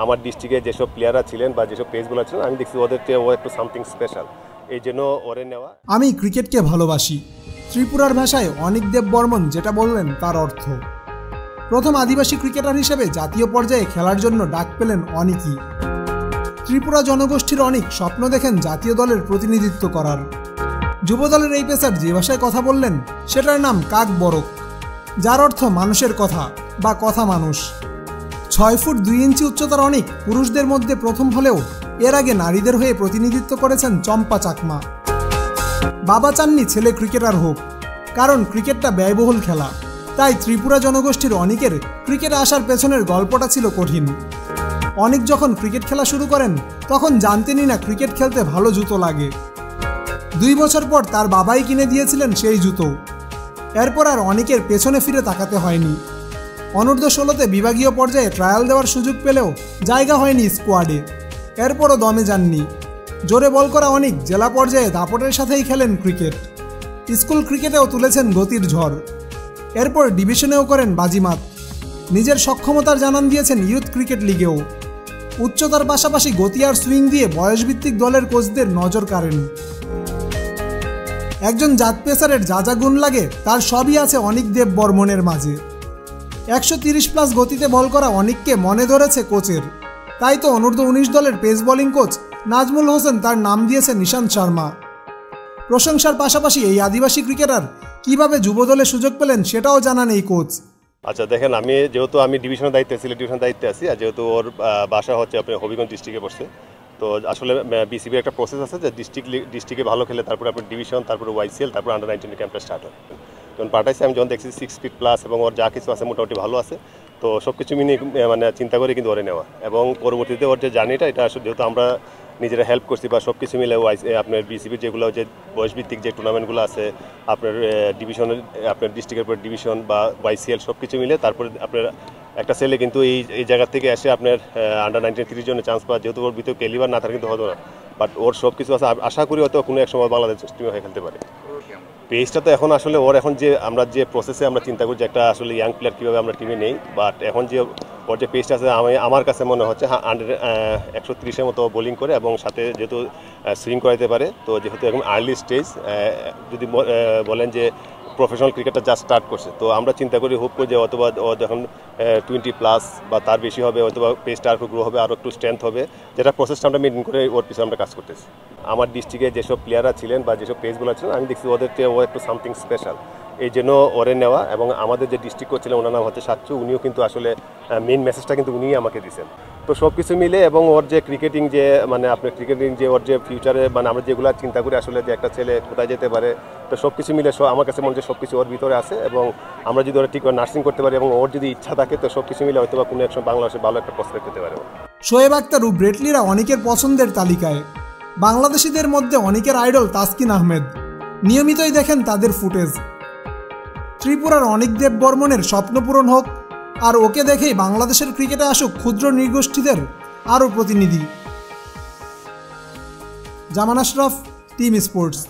আমার ডিস্ট্রিক্টে যেসব প্লেয়াররা ছিলেন বা যেসব পেজগুলো ছিলেন আমি দেখছি ওদেরকে ও একটু সামথিং স্পেশাল, এই জন্য ওরে নেওয়া। আমি ক্রিকেটকে ভালোবাসি, ত্রিপুরার ভাষায় অনিক দেব বর্মন যেটা বললেন তার অর্থ। প্রথম আদিবাসী ক্রিকেটার হিসেবে জাতীয় পর্যায়ে খেলার জন্য ডাক পেলেন অনিকই। ত্রিপুরা জনগোষ্ঠীর অনিক স্বপ্ন দেখেন জাতীয় দলের প্রতিনিধিত্ব করার। যুবদলের এই পেসার যে ভাষায় কথা বললেন সেটার নাম কাক বরক, যার অর্থ মানুষের কথা বা কথা মানুষ। 6 ফুট 2 ইঞ্চি উচ্চতার অনিক পুরুষদের মধ্যে প্রথম হলেও এর আগে নারীদের হয়ে প্রতিনিধিত্ব করেছেন চম্পা চাকমা। বাবা চাননি ছেলে ক্রিকেটার হোক, কারণ ক্রিকেটটা ব্যয়বহুল খেলা। তাই ত্রিপুরা জনগোষ্ঠীর অনিকের ক্রিকেটে আসার পেছনের গল্পটা ছিল কঠিন। অনিক যখন ক্রিকেট খেলা শুরু করেন তখন জানতেনই না ক্রিকেট খেলতে ভালো জুতো লাগে। 2 বছর পর তার বাবাই কিনে দিয়েছিলেন সেই জুতো। এরপর আর অনিকের পেছনে ফিরে তাকাতে হয়নি। অনূর্ধ্ব 16তে বিভাগীয় পর্যায়ে ট্রায়াল দেওয়ার সুযোগ পেলেও জায়গা হয়নি স্কোয়াডে। এরপরও দমে যাননি। জোরে বল করা অনিক জেলা পর্যায়ে দাপটের সাথেই খেলেন ক্রিকেট। স্কুল ক্রিকেটেও তুলেছেন গতির ঝড়। এরপর ডিভিশনেও করেন বাজিমাত। নিজের সক্ষমতার জানান দিয়েছেন ইউথ ক্রিকেট লিগেও। উচ্চতার পাশাপাশি গতি আর সুইং দিয়ে বয়সভিত্তিক দলের কোচদের নজর কাড়েন। একজন জাত পেসারের যা যা গুণ লাগে তার সবই আছে অনিক দেব বর্মনের মাঝে। 130+ গতিতে বল করা অনিককে মনে ধরেছে কোচের। তাই তো অনূর্ধ্ব 19 দলের pace bowling coach Nazmul Hossain তার নাম দিয়েছে নিশান্ত শর্মা। প্রশংসার পাশাপাশি এই আদিবাসী ক্রিকেটার কিভাবে যুবদলে সুযোগ পেলেন সেটাও জানান এই কোচ। আচ্ছা দেখেন, যেহেতু আমি ডিভিশনের দায়িত্বে সিলেট ডিভিশনের দায়িত্বে আছি, আর যেহেতু ওর বাসা হচ্ছে আপনার হবিগঞ্জ ডিস্ট্রিক্টে পড়ছে, তো আসলে বিসিবির একটা প্রসেস আছে যে ডিস্ট্রিক্টে ভালো খেলে তারপরে আপনার ডিভিশন, তারপরে ওয়াইসিএল, তারপর আন্ডার 19 ক্যাম্পটা স্টার্ট হয়। যখন পাঠাইছে আমি যখন দেখছি 6 ফিট প্লাস এবং ওর যা কিছু আছে মোটামুটি ভালো আছে, তো সব কিছু মিনিয়ে মানে চিন্তা করে কিন্তু ওরে নেওয়া। এবং পরবর্তীতে ওর যে জার্নিটা এটা আসলে যেহেতু আমরা নিজেরা হেল্প করছি বা সব কিছু মিলে আপনার বিসিবির যেগুলো যে বয়সভিত্তিক যে টুর্নামেন্টগুলো আছে আপনার ডিভিশনের, আপনার ডিস্ট্রিক্টের পর ডিভিশন বা ওয়াইসিএল সব কিছু মিলে তারপরে আপনার একটা ছেলে কিন্তু এই জায়গা থেকে এসে আপনার আন্ডার 19 30 জনের চান্স পাওয়া, যেহেতু ওর ভিতরে ক্যালিবার না থাকে কিন্তু হতো না, বাট ওর সব কিছু আছে। আশা করি হয়তো কোনো এক সময় বাংলাদেশ টিমে হয়ে খেলতে পারে। পেজটা তো এখন আসলে ওর এখন যে আমরা যে প্রসেসে আমরা চিন্তা করি যে একটা আসলে ইয়াং প্লেয়ার কীভাবে আমরা টিমে নেই, বাট এখন যে ওর যে পেজটা আছে আমার কাছে মনে হচ্ছে আন্ডার 130-এর মতো বোলিং করে এবং সাথে যেহেতু সুইং করাইতে পারে, তো যেহেতু এখন আর্লি স্টেজ যদি বলেন যে প্রফেশনাল ক্রিকেটটা যা স্টার্ট করছে, তো আমরা চিন্তা করি হোপ করি যে অথবা ও যখন 20+ বা তার বেশি হবে অথবা পেজটা আরও গ্রো হবে, আরও একটু স্ট্রেংথ হবে, যেটা প্রসেসটা আমরা মেনটেন করে ওর পিছনে আমরা কাজ করতেছি। আমার ডিস্ট্রিক্টে যেসব প্লেয়াররা ছিলেন বা যেসব পেজগুলো ছিলেন আমি দেখছি ওদেরকে ও একটু সামথিং স্পেশাল, এই জন্য ওরে নেওয়া। এবং আমাদের যে ডিস্ট্রিক্ট কোচ ছিলেন ওনার নাম হচ্ছে সাচ্চু, উনিও কিন্তু আসলে মেইন মেসেজটা কিন্তু উনিই আমাকে দিয়েছেন। তো সব কিছু মিলে এবং ওর যে ক্রিকেটিং যে মানে আপনার ক্রিকেটিং যে ওর যে ফিউচারে মানে আমরা যেগুলো চিন্তা করি আসলে যে একটা ছেলে কোথায় যেতে পারে, তো সব কিছু মিলে আমার কাছে মনে হচ্ছে সব কিছু ওর ভিতরে আছে। এবং আমরা যদি ওরা ঠিক নার্সিং করতে পারি এবং ওর যদি ইচ্ছা থাকে তো সব কিছু মিলে হয়তো বা কোনো এক সময় বাংলাদেশে ভালো একটা প্রসপেক্ট পেতে পারে। শোয়েব আখতার ও ব্রেটলিরা অনিকের পছন্দের তালিকায়। বাংলাদেশিদের মধ্যে অনিকের আইডল তাসকিন আহমেদ। নিয়মিতই দেখেন তাদের ফুটেজ। ত্রিপুরার অনিক দেব বর্মনের স্বপ্ন পূরণ হোক, আর ওকে দেখেই বাংলাদেশের ক্রিকেটে আসুক ক্ষুদ্র নৃগোষ্ঠীদের আরও প্রতিনিধি। জামান আশরাফ, টিম স্পোর্টস।